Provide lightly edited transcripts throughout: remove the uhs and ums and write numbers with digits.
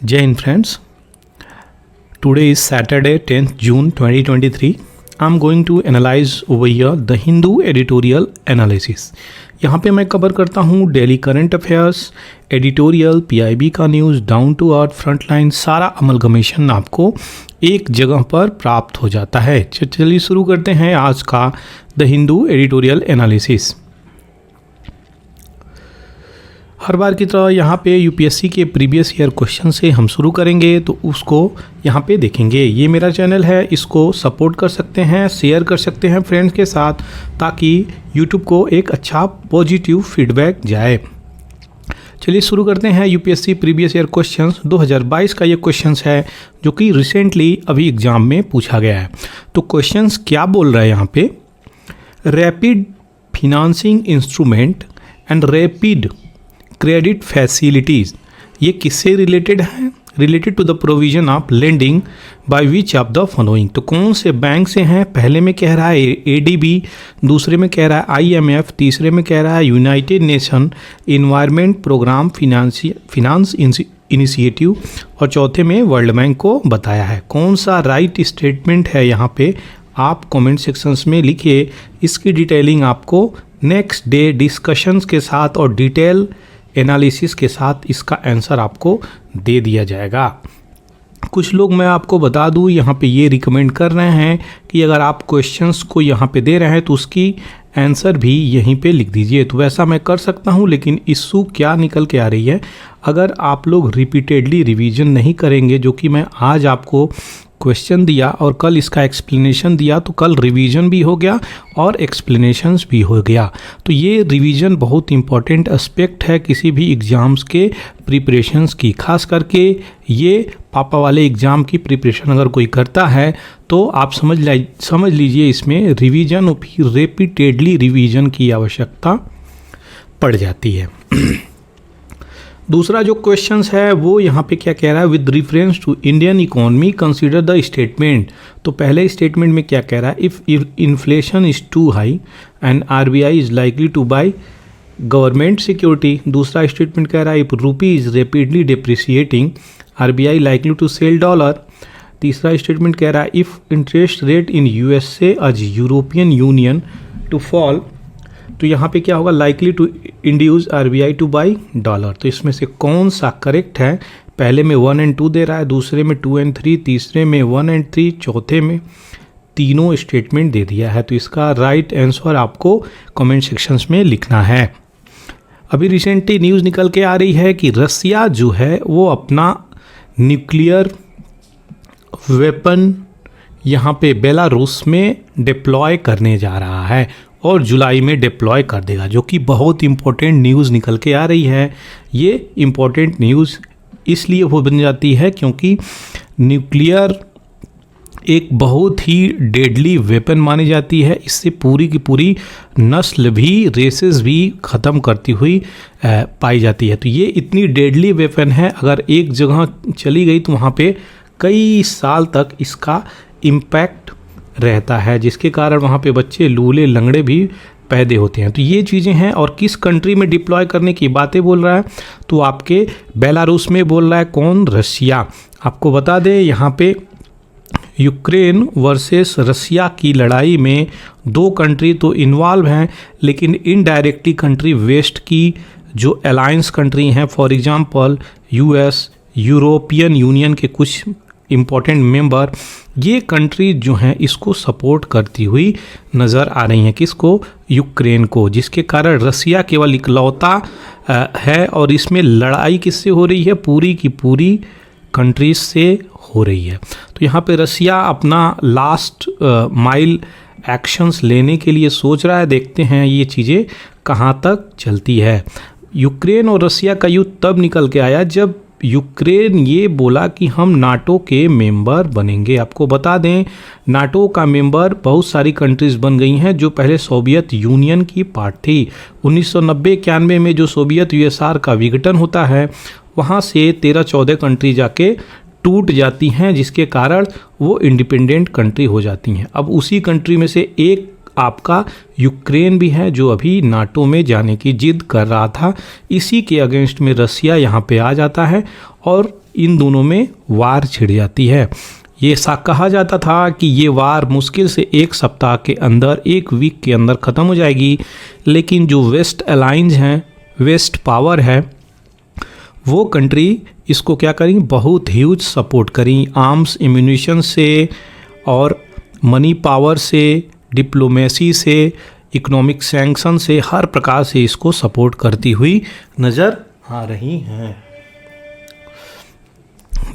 Jai Hind friends, today is Saturday 10th June 2023. I'm going to analyze over here the Hindu editorial analysis. यहाँ पे मैं cover करता हूँ daily current affairs, editorial, PIB का news, down to earth, frontline, सारा amalgamation आपको एक जगह पर प्राप्त हो जाता है। चलिए शुरू करते हैं आज का द हिंदू एडिटोरियल एनालिसिस। हर बार की तरह यहाँ पे यूपीएससी के प्रीवियस ईयर क्वेश्चन से हम शुरू करेंगे, तो उसको यहाँ पे देखेंगे। ये मेरा चैनल है, इसको सपोर्ट कर सकते हैं, शेयर कर सकते हैं फ्रेंड्स के साथ, ताकि यूट्यूब को एक अच्छा पॉजिटिव फीडबैक जाए। चलिए शुरू करते हैं यूपीएससी प्रीवियस ईयर क्वेश्चंस। 2022 का ये क्वेश्चंस है जो कि रिसेंटली अभी एग्ज़ाम में पूछा गया है। तो क्वेश्चंस क्या बोल रहा है यहाँ पे, rapid financing instrument and rapid credit facilities, ये किससे रिलेटेड है? Related to the provision of lending by which of the following. तो कौन से बैंक से हैं? पहले में कह रहा है एडीबी, दूसरे में कह रहा है आईएमएफ, तीसरे में कह रहा है United Nation Environment Programme Finance Initiative, और चौथे में वर्ल्ड बैंक को बताया है। कौन सा राइट स्टेटमेंट है यहाँ पे आप कमेंट सेक्शंस में लिखिए। इसकी डिटेलिंग आपको नेक्स्ट डे डिस्कशंस के साथ और डिटेल एनालिसिस के साथ इसका आंसर आपको दे दिया जाएगा। कुछ लोग मैं आपको बता दूं यहाँ पे ये रिकमेंड कर रहे हैं कि अगर आप क्वेश्चंस को यहाँ पे दे रहे हैं तो उसकी आंसर भी यहीं पे लिख दीजिए। तो वैसा मैं कर सकता हूँ, लेकिन इशू क्या निकल के आ रही है, अगर आप लोग रिपीटेडली रिवीजन नहीं करेंगे, जो कि मैं आज आपको क्वेश्चन दिया और कल इसका एक्सप्लेनेशन दिया, तो कल रिवीजन भी हो गया और एक्सप्लेनेशंस भी हो गया। तो ये रिवीजन बहुत इंपॉर्टेंट एस्पेक्ट है किसी भी एग्ज़ाम्स के प्रिपरेशंस की। खास करके ये पापा वाले एग्ज़ाम की प्रिपरेशन अगर कोई करता है तो आप समझ लीजिए इसमें रिवीजन और फिर रिपीटेडली रिवीजन की आवश्यकता पड़ जाती है। दूसरा जो क्वेश्चंस है वो यहाँ पे क्या कह रहा है, with reference to Indian economy consider the statement. तो पहले स्टेटमेंट में क्या कह रहा है, if inflation is too high and RBI is likely to buy government security. दूसरा स्टेटमेंट कह रहा है, if rupee is rapidly depreciating RBI likely to sell dollar. तीसरा स्टेटमेंट कह रहा है, if interest rate in USA as European Union to fall. तो यहाँ पे क्या होगा, likely to induce RBI two by dollar. तो इसमें से कौन सा करेक्ट है? पहले में 1 और 2 दे रहा है, दूसरे में 2 और 3, तीसरे में 1 और 3, चौथे में तीनों स्टेटमेंट दे दिया है। तो इसका राइट आंसर आपको कमेंट सेक्शंस में लिखना है। अभी रिसेंटली न्यूज़ निकल के आ रही है कि रसिया जो है वो अपना न्यूक्लियर वेपन यहाँ पे बेलारूस में डिप्लॉय करने जा रहा है और जुलाई में डिप्लॉय कर देगा, जो कि बहुत इंपॉर्टेंट न्यूज़ निकल के आ रही है। ये इंपॉर्टेंट न्यूज़ इसलिए वो बन जाती है क्योंकि न्यूक्लियर एक बहुत ही डेडली वेपन मानी जाती है। इससे पूरी की पूरी नस्ल भी, रेसेस भी ख़त्म करती हुई पाई जाती है। तो ये इतनी डेडली वेपन है, अगर एक जगह चली गई तो वहाँ पे कई साल तक इसका इम्पैक्ट रहता है, जिसके कारण वहाँ पे बच्चे लूले लंगड़े भी पैदा होते हैं। तो ये चीज़ें हैं। और किस कंट्री में डिप्लॉय करने की बातें बोल रहा है, तो आपके बेलारूस में बोल रहा है। कौन? रसिया। आपको बता दें यहाँ पे यूक्रेन वर्सेस रसिया की लड़ाई में 2 कंट्री तो इन्वॉल्व हैं, लेकिन इनडायरेक्टली कंट्री वेस्ट की जो अलायंस कंट्री हैं, for example US, European union के कुछ इम्पॉर्टेंट मेंबर, ये कंट्री जो हैं इसको सपोर्ट करती हुई नज़र आ रही हैं। किसको? यूक्रेन को, जिसके कारण रसिया केवल इकलौता है और इसमें लड़ाई किससे हो रही है? पूरी की पूरी कंट्रीज से हो रही है। तो यहाँ पे रसिया अपना लास्ट माइल एक्शंस लेने के लिए सोच रहा है। देखते हैं ये चीज़ें कहाँ तक चलती है। यूक्रेन और रसिया का युद्ध तब निकल के आया जब यूक्रेन ये बोला कि हम नाटो के मेंबर बनेंगे। आपको बता दें नाटो का मेंबर बहुत सारी कंट्रीज़ बन गई हैं जो पहले सोवियत यूनियन की पार्ट थी। 1990-91 में जो सोवियत यूएसआर का विघटन होता है, वहाँ से 13-14 कंट्री जाके टूट जाती हैं, जिसके कारण वो इंडिपेंडेंट कंट्री हो जाती हैं। अब उसी कंट्री में से एक आपका यूक्रेन भी है जो अभी नाटो में जाने की जिद कर रहा था। इसी के अगेंस्ट में रसिया यहाँ पे आ जाता है और इन दोनों में वार छिड़ जाती है। ये कहा जाता था कि ये वार मुश्किल से 1 सप्ताह के अंदर, 1 वीक के अंदर ख़त्म हो जाएगी, लेकिन जो वेस्ट अलाइंस हैं, वेस्ट पावर है, वो कंट्री इसको क्या करी, बहुत ह्यूज सपोर्ट करी, आर्म्स एम्यूनिशन से और मनी पावर से, डिप्लोमेसी से, इकोनॉमिक सैंक्शन से, हर प्रकार से इसको सपोर्ट करती हुई नज़र आ रही हैं।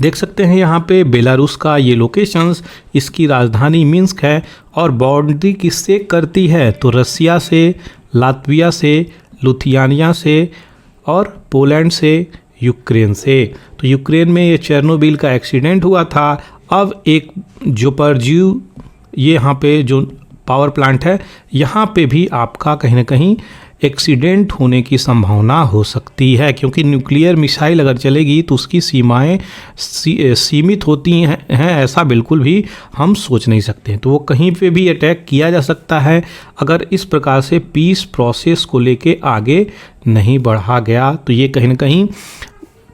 देख सकते हैं यहाँ पे बेलारूस का ये लोकेशंस, इसकी राजधानी मिन्स्क है और बाउंड्री किससे करती है, तो रसिया से, लात्विया से, लिथुआनिया से और पोलैंड से, यूक्रेन से। तो यूक्रेन में ये चेर्नोबिल का एक्सीडेंट हुआ था। अब एक ज़पोरिज़िया, ये यहाँ पे जो पावर प्लांट है, यहाँ पे भी आपका कहीं ना कहीं एक्सीडेंट होने की संभावना हो सकती है, क्योंकि न्यूक्लियर मिसाइल अगर चलेगी तो उसकी सीमाएं सीमित होती हैं, ऐसा बिल्कुल भी हम सोच नहीं सकते। तो वो कहीं पे भी अटैक किया जा सकता है अगर इस प्रकार से पीस प्रोसेस को लेके आगे नहीं बढ़ा गया। तो ये कहीं ना कहीं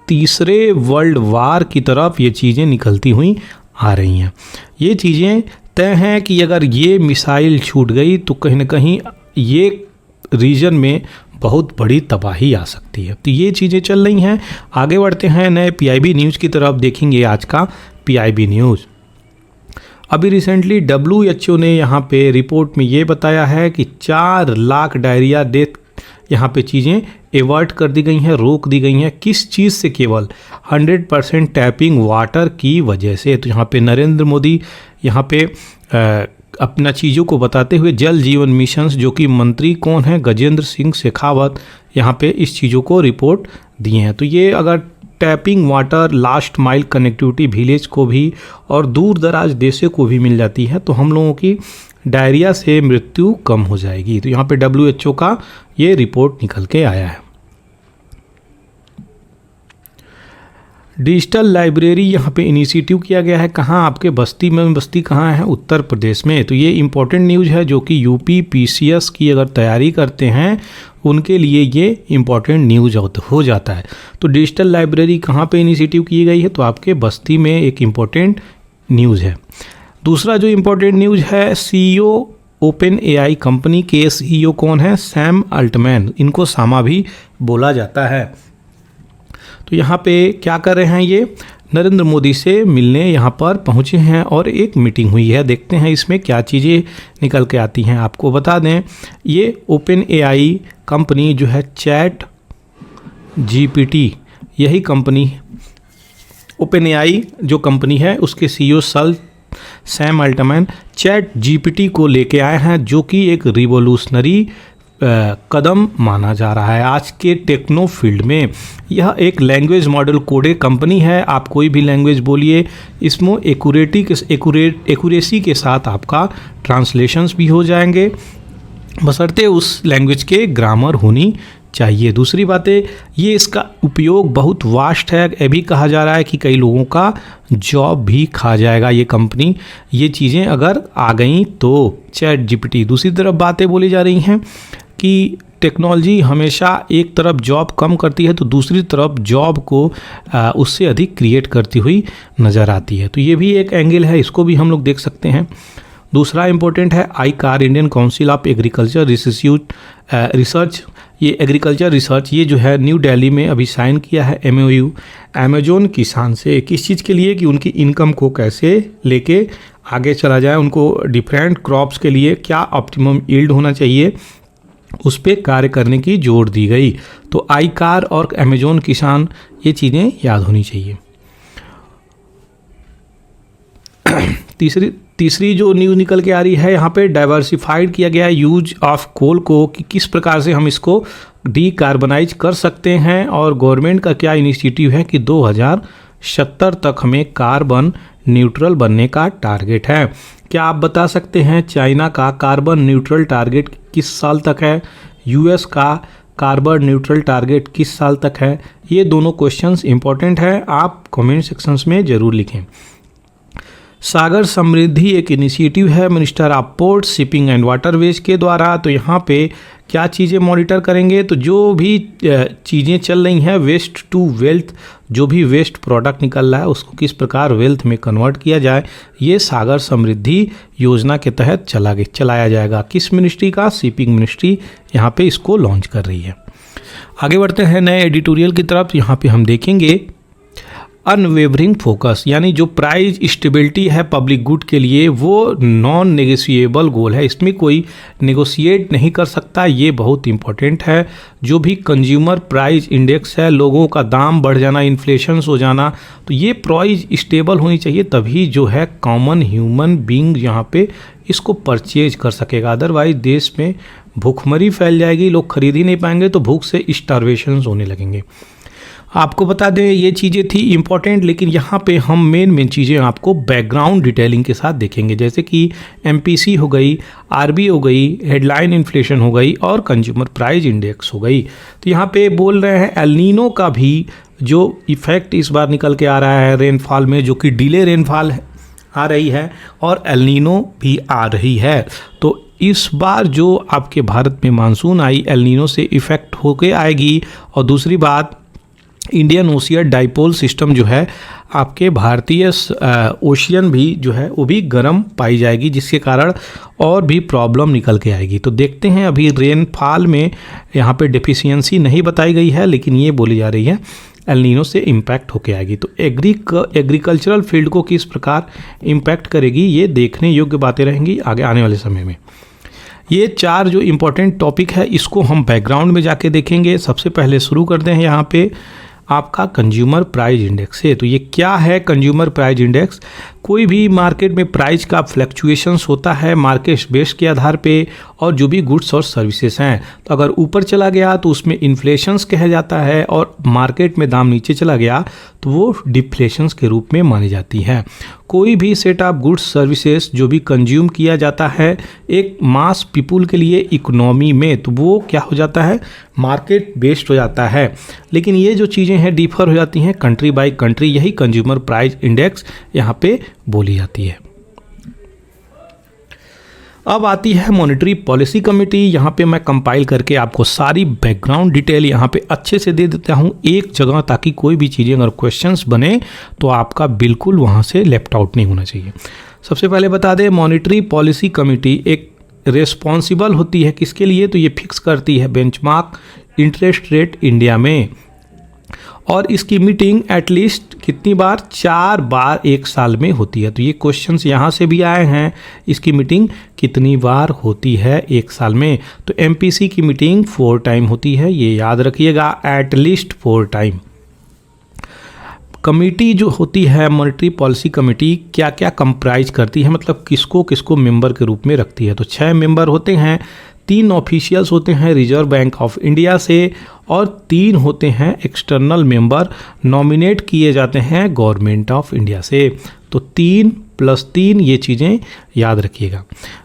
तीसरे वर्ल्ड वार की तरफ ये चीज़ें निकलती हुई आ रही हैं। ये चीज़ें तय हैं कि अगर ये मिसाइल छूट गई तो कहीं ना कहीं ये रीजन में बहुत बड़ी तबाही आ सकती है। तो ये चीज़ें चल रही हैं। आगे बढ़ते हैं नए PIB न्यूज़ की तरफ, देखेंगे आज का PIB न्यूज़। अभी रिसेंटली WHO ने यहाँ पे रिपोर्ट में ये बताया है कि 4 लाख डायरिया डेथ यहाँ पे चीज़ें एवर्ट कर दी गई हैं, रोक दी गई हैं। किस चीज़ से? केवल 100% टैपिंग वाटर की वजह से। तो यहाँ पे नरेंद्र मोदी यहाँ पे अपना चीज़ों को बताते हुए जल जीवन मिशन, जो कि मंत्री कौन है, गजेंद्र सिंह शेखावत, यहाँ पे इस चीज़ों को रिपोर्ट दिए हैं। तो ये अगर tapping water last mile connectivity village को भी और दूर दराज देशों को भी मिल जाती है तो हम लोगों की डायरिया से मृत्यु कम हो जाएगी। तो यहाँ पे WHO का ये रिपोर्ट निकल के आया है। डिजिटल लाइब्रेरी यहाँ पे इनिशिएटिव किया गया है। कहाँ? आपके बस्ती में। बस्ती कहाँ है? उत्तर प्रदेश में। तो ये इम्पोर्टेंट न्यूज़ है, जो कि UP PCS की अगर तैयारी करते हैं उनके लिए ये इम्पोर्टेंट न्यूज़ हो जाता है। तो डिजिटल लाइब्रेरी कहाँ पे इनिशिएटिव की गई है? तो आपके बस्ती में एक इम्पोर्टेंट न्यूज़ है। दूसरा जो इम्पोर्टेंट न्यूज़ है, CEO OpenAI कंपनी के CEO कौन है? Sam Altman. इनको सामा भी बोला जाता है। तो यहाँ पे क्या कर रहे हैं? ये नरेंद्र मोदी से मिलने यहाँ पर पहुँचे हैं और एक मीटिंग हुई है। देखते हैं इसमें क्या चीज़ें निकल के आती हैं। आपको बता दें, ये OpenAI कंपनी जो है ChatGPT, यही कंपनी OpenAI जो कंपनी है उसके CEO सैम अल्टमैन ChatGPT को लेके आए हैं, जो कि एक रिवोल्यूशनरी कदम माना जा रहा है आज के टेक्नो फील्ड में। यह एक लैंग्वेज मॉडल कोडेड कंपनी है। आप कोई भी लैंग्वेज बोलिए, इसमें एक्यूरेसी के साथ आपका ट्रांसलेशंस भी हो जाएंगे, बशर्ते उस लैंग्वेज के ग्रामर होनी चाहिए। दूसरी बातें, ये इसका उपयोग बहुत वास्ट है। ये भी कहा जा रहा है कि कई लोगों का जॉब भी खा जाएगा ये कंपनी, ये चीज़ें अगर आ गई तो ChatGPT। दूसरी तरफ बातें बोली जा रही हैं कि टेक्नोलॉजी हमेशा एक तरफ जॉब कम करती है तो दूसरी तरफ जॉब को उससे अधिक क्रिएट करती हुई नज़र आती है। तो ये भी एक एंगल है, इसको भी हम लोग देख सकते हैं। दूसरा इम्पोर्टेंट है ICAR, Indian council of agriculture research. ये एग्रीकल्चर रिसर्च ये जो है न्यू दिल्ली में अभी साइन किया है MOU अमेजोन किसान से। किस चीज़ के लिए? कि उनकी इनकम को कैसे लेके आगे चला जाए, उनको डिफरेंट क्रॉप्स के लिए क्या ऑप्टिमम यील्ड होना चाहिए, उस पर कार्य करने की जोर दी गई। तो ICAR और अमेजोन किसान, ये चीज़ें याद होनी चाहिए। तीसरी जो न्यूज़ निकल के आ रही है, यहाँ पे डाइवर्सिफाइड किया गया यूज ऑफ कोल को, कि किस प्रकार से हम इसको डीकार्बनाइज कर सकते हैं और गवर्नमेंट का क्या इनिशिएटिव है कि 2070 तक हमें कार्बन न्यूट्रल बनने का टारगेट है। क्या आप बता सकते हैं चाइना का कार्बन न्यूट्रल टारगेट किस साल तक है? US का कार्बन न्यूट्रल टारगेट किस साल तक है? ये दोनों क्वेश्चंस इंपॉर्टेंट है, आप कमेंट सेक्शंस में ज़रूर लिखें। सागर समृद्धि एक इनिशिएटिव है minister of port shipping and waterways के द्वारा। तो यहाँ पे क्या चीज़ें मॉनिटर करेंगे, तो जो भी चीज़ें चल रही हैं वेस्ट टू वेल्थ, जो भी वेस्ट प्रोडक्ट निकल रहा है उसको किस प्रकार वेल्थ में कन्वर्ट किया जाए, ये सागर समृद्धि योजना के तहत चलाया जाएगा। किस मिनिस्ट्री का? शिपिंग मिनिस्ट्री यहाँ पे इसको लॉन्च कर रही है। आगे बढ़ते हैं नए एडिटोरियल की तरफ। यहाँ पे हम देखेंगे अनवेवरिंग फोकस, यानी जो प्राइस स्टेबिलिटी है पब्लिक गुड के लिए वो नॉन नेगोशिएबल गोल है, इसमें कोई नेगोशिएट नहीं कर सकता, ये बहुत इंपॉर्टेंट है। जो भी कंज्यूमर प्राइस इंडेक्स है, लोगों का दाम बढ़ जाना, इन्फ्लेशन हो जाना, तो ये प्राइस स्टेबल होनी चाहिए, तभी जो है कॉमन ह्यूमन बीइंग यहाँ पे इसको परचेज कर सकेगा। अदरवाइज देश में भूखमरी फैल जाएगी, लोग खरीद ही नहीं पाएंगे, तो भूख से स्टारवेशन होने लगेंगे। आपको बता दें ये चीज़ें थी इम्पॉर्टेंट, लेकिन यहाँ पे हम मेन चीज़ें आपको बैकग्राउंड डिटेलिंग के साथ देखेंगे, जैसे कि एमपीसी हो गई, आरबी हो गई, हेडलाइन इन्फ्लेशन हो गई और कंज्यूमर प्राइस इंडेक्स हो गई। तो यहाँ पे बोल रहे हैं एल नीनो का भी जो इफ़ेक्ट इस बार निकल के आ रहा है रेनफॉल में, जो कि डिले रेनफॉल आ रही है और एल नीनो भी आ रही है। तो इस बार जो आपके भारत में मानसून आई एल नीनो से इफ़ेक्ट होके आएगी। और दूसरी बात, इंडियन ओशियन डाइपोल सिस्टम जो है आपके भारतीय ओशियन भी जो है वो भी गर्म पाई जाएगी, जिसके कारण और भी प्रॉब्लम निकल के आएगी। तो देखते हैं, अभी रेनफॉल में यहाँ पे डेफिशिएंसी नहीं बताई गई है, लेकिन ये बोली जा रही है एल नीनो से इम्पैक्ट होके आएगी। तो एग्रीकल्चरल फील्ड को किस प्रकार इम्पैक्ट करेगी, ये देखने योग्य बातें रहेंगी आगे आने वाले समय में। ये 4 जो इम्पोर्टेंट टॉपिक है इसको हम बैकग्राउंड में जाके देखेंगे। सबसे पहले शुरू करते हैं यहाँ पे आपका कंज्यूमर प्राइस इंडेक्स है। तो ये क्या है कंज्यूमर प्राइस इंडेक्स? कोई भी मार्केट में प्राइस का फ्लक्चुएशंस होता है मार्केट बेस के आधार पे, और जो भी गुड्स और सर्विसेज हैं, तो अगर ऊपर चला गया तो उसमें इन्फ्लेशंस कहा जाता है, और मार्केट में दाम नीचे चला गया तो वो डिफ्लेशंस के रूप में मानी जाती है। कोई भी सेट ऑफ गुड्स सर्विसेज जो भी कंज्यूम किया जाता है एक मास पीपुल के लिए इकोनॉमी में, तो वो क्या हो जाता है? मार्केट बेस्ड हो जाता है। लेकिन ये जो चीज़ें हैं डिफर हो जाती हैं कंट्री बाय कंट्री, यही कंज्यूमर प्राइस इंडेक्स यहाँ पे बोली जाती है। अब आती है मॉनेटरी पॉलिसी कमेटी। यहाँ पे मैं कंपाइल करके आपको सारी बैकग्राउंड डिटेल यहाँ पे अच्छे से दे देता हूँ एक जगह, ताकि कोई भी चीज़ें अगर क्वेश्चंस बने तो आपका बिल्कुल वहाँ से लेफ्ट आउट नहीं होना चाहिए। सबसे पहले बता दें, मॉनेटरी पॉलिसी कमेटी एक रिस्पॉन्सिबल होती है किसके लिए? तो ये फिक्स करती है बेंचमार्क इंटरेस्ट रेट इंडिया में, और इसकी मीटिंग एटलीस्ट कितनी बार? 4 बार एक साल में होती है। तो ये क्वेश्चंस यहाँ से भी आए हैं, इसकी मीटिंग कितनी बार होती है एक साल में? तो एमपीसी की मीटिंग 4 टाइम होती है, ये याद रखिएगा, एटलीस्ट 4 टाइम। कमेटी जो होती है मॉनेटरी पॉलिसी कमेटी क्या क्या कंप्राइज करती है, मतलब किसको किसको मेंबर के रूप में रखती है? तो 6 मेंबर होते हैं, 3 ऑफिशियल्स होते हैं रिजर्व बैंक ऑफ इंडिया से, और 3 होते हैं एक्सटर्नल मेंबर नॉमिनेट किए जाते हैं गवर्नमेंट ऑफ इंडिया से। तो 3 + 3 ये चीज़ें याद रखिएगा।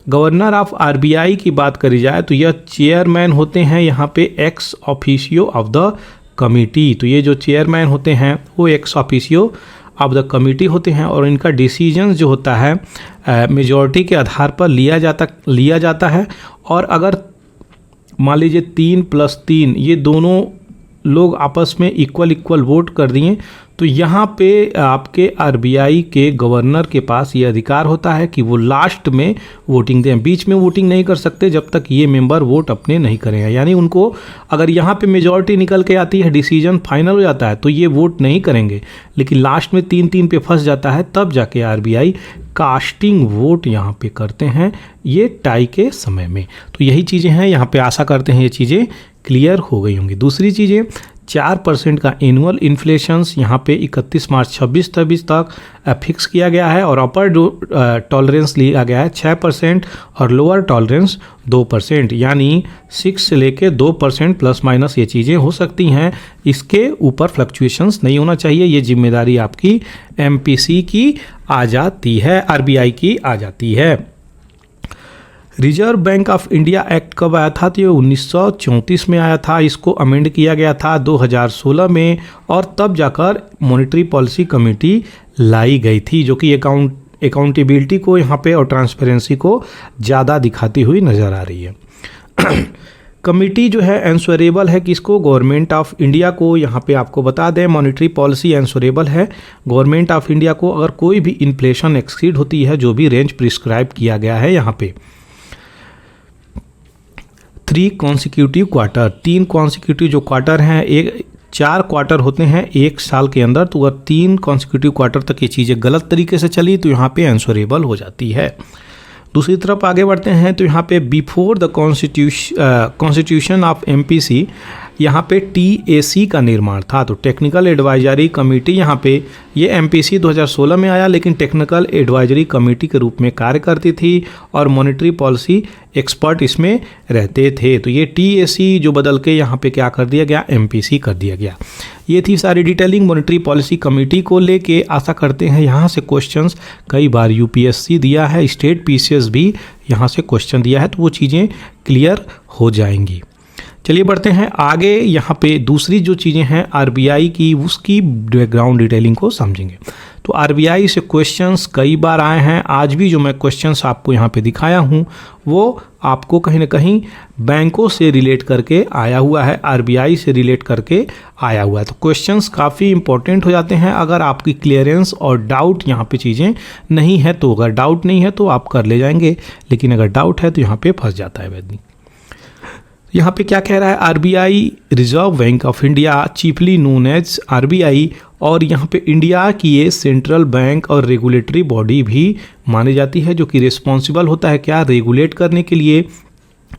गवर्नर ऑफ आरबीआई की बात करी जाए तो यह चेयरमैन होते हैं यहाँ पे ex officio of the committee. तो ये जो चेयरमैन होते हैं वो ex officio of the committee होते हैं, और इनका डिसीजंस जो होता है मेजॉरिटी के आधार पर लिया जाता है। और अगर मान लीजिए 3 + 3 ये दोनों लोग आपस में इक्वल वोट कर दिए, तो यहाँ पे आपके आरबीआई के गवर्नर के पास ये अधिकार होता है कि वो लास्ट में वोटिंग दें। बीच में वोटिंग नहीं कर सकते जब तक ये मेंबर वोट अपने नहीं करेंगे, यानी उनको अगर यहाँ पे मेजॉरिटी निकल के आती है, डिसीजन फाइनल हो जाता है, तो ये वोट नहीं करेंगे। लेकिन लास्ट में 3-3 पे फंस जाता है, तब जाके आरबीआई कास्टिंग वोट यहाँ पे करते हैं ये टाई के समय में। तो यही चीज़ें हैं, यहाँ पे आशा करते हैं ये चीज़ें क्लियर हो गई होंगी। दूसरी चीज़ें 4% का एनुअल इन्फ्लेशंस यहाँ पे 31 मार्च 26-26 तक फिक्स किया गया है, और अपर टॉलरेंस लिया गया है 6% और लोअर टॉलरेंस 2%, यानी 6 से लेके 2% प्लस माइनस ये चीज़ें हो सकती हैं। इसके ऊपर फ्लक्चुएशंस नहीं होना चाहिए, ये जिम्मेदारी आपकी एमपीसी की आ जाती है, आरबीआई की आ जाती है। Reserve Bank of India act कब आया था? तो ये 1934 में आया था, इसको अमेंड किया गया था 2016 में, और तब जाकर मॉनेटरी पॉलिसी कमेटी लाई गई थी, जो कि अकाउंटेबिलिटी को यहाँ पे और ट्रांसपेरेंसी को ज़्यादा दिखाती हुई नज़र आ रही है। कमिटी जो है आंसरेबल है किसको, गवर्नमेंट ऑफ इंडिया को। यहाँ पे आपको बता दें मॉनेटरी पॉलिसी आंसरेबल है गवर्नमेंट ऑफ इंडिया को अगर कोई भी इन्फ्लेशन एक्सीड होती है, जो भी रेंज प्रिस्क्राइब किया गया है यहाँ पे। 3 कॉन्सिक्यूटिव क्वार्टर, 3 कॉन्सिक्यूटिव जो क्वार्टर हैं, 4 क्वार्टर होते हैं एक साल के अंदर, तो अगर 3 कॉन्सिक्यूटिव क्वार्टर तक ये चीज़ें गलत तरीके से चली तो यहाँ पे आंसरेबल हो जाती है। दूसरी तरफ आगे बढ़ते हैं तो यहाँ पे before the constitution of MPC यहाँ पे टीएसी का निर्माण था। तो टेक्निकल एडवाइजरी कमेटी, यहाँ पे ये एमपीसी 2016 में आया लेकिन टेक्निकल एडवाइजरी कमेटी के रूप में कार्य करती थी और मॉनेटरी पॉलिसी एक्सपर्ट इसमें रहते थे। तो ये टीएसी जो बदल के यहाँ पे क्या कर दिया गया, एमपीसी कर दिया गया। ये थी सारी डिटेलिंग मॉनेटरी पॉलिसी कमेटी को लेके। आशा करते हैं यहाँ से क्वेश्चंस कई बार यूपीएससी दिया है, स्टेट पीसीएस भी यहाँ से क्वेश्चन दिया है, तो वो चीज़ें क्लियर हो जाएंगी। चलिए बढ़ते हैं आगे। यहाँ पे दूसरी जो चीज़ें हैं आरबीआई की, उसकी बैकग्राउंड डिटेलिंग को समझेंगे। तो आरबीआई से क्वेश्चंस कई बार आए हैं। आज भी जो मैं क्वेश्चंस आपको यहाँ पे दिखाया हूँ वो आपको कहीं ना कहीं बैंकों से रिलेट करके आया हुआ है, आरबीआई से रिलेट करके आया हुआ है। तो क्वेश्चंस काफ़ी इंपॉर्टेंट हो जाते हैं अगर आपकी क्लियरेंस और डाउट यहाँ पे चीज़ें नहीं है तो। अगर डाउट नहीं है तो आप कर ले जाएंगे, लेकिन अगर डाउट है तो यहाँ पे फंस जाता है वैद्य। यहाँ पे क्या कह रहा है, RBI Reserve Bank of India chiefly known as RBI, और यहाँ पे इंडिया की ये सेंट्रल बैंक और रेगुलेटरी बॉडी भी मानी जाती है, जो कि रिस्पॉन्सिबल होता है क्या, रेगुलेट करने के लिए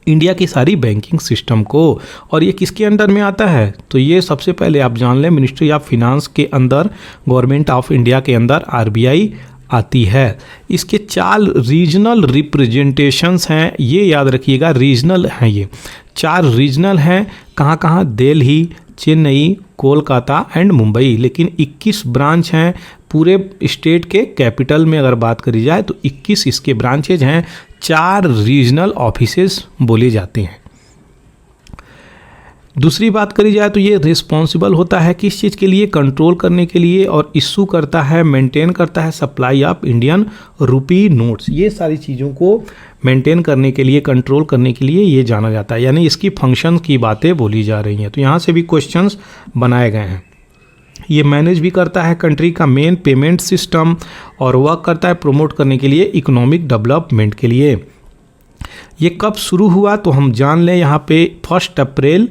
इंडिया की सारी बैंकिंग सिस्टम को। और ये किसके अंडर में आता है, तो ये सबसे पहले आप जान लें मिनिस्ट्री ऑफ फिनांस के अंदर, गवर्नमेंट ऑफ इंडिया के अंदर आरबीआई आती है। इसके 4 रीजनल रिप्रेजेंटेशंस हैं, ये याद रखिएगा, रीजनल हैं ये 4 रीजनल हैं। कहाँ कहाँ, दिल्ली, चेन्नई, कोलकाता एंड मुंबई। लेकिन 21 ब्रांच हैं पूरे स्टेट के कैपिटल में। अगर बात करी जाए तो 21 इसके ब्रांचेज हैं, 4 रीजनल ऑफिसेस बोले जाते हैं। दूसरी बात करी जाए तो ये रिस्पॉन्सिबल होता है किस चीज़ के लिए, कंट्रोल करने के लिए, और इशू करता है, मेंटेन करता है supply of Indian rupee notes. ये सारी चीज़ों को मेंटेन करने के लिए, कंट्रोल करने के लिए ये जाना जाता है, यानी इसकी फंक्शन की बातें बोली जा रही हैं। तो यहाँ से भी क्वेश्चंस बनाए गए हैं। ये मैनेज भी करता है कंट्री का मेन पेमेंट सिस्टम और वर्क करता है प्रमोट करने के लिए इकोनॉमिक डेवलपमेंट के लिए। ये कब शुरू हुआ तो हम जान लें, यहाँ पे 1 अप्रैल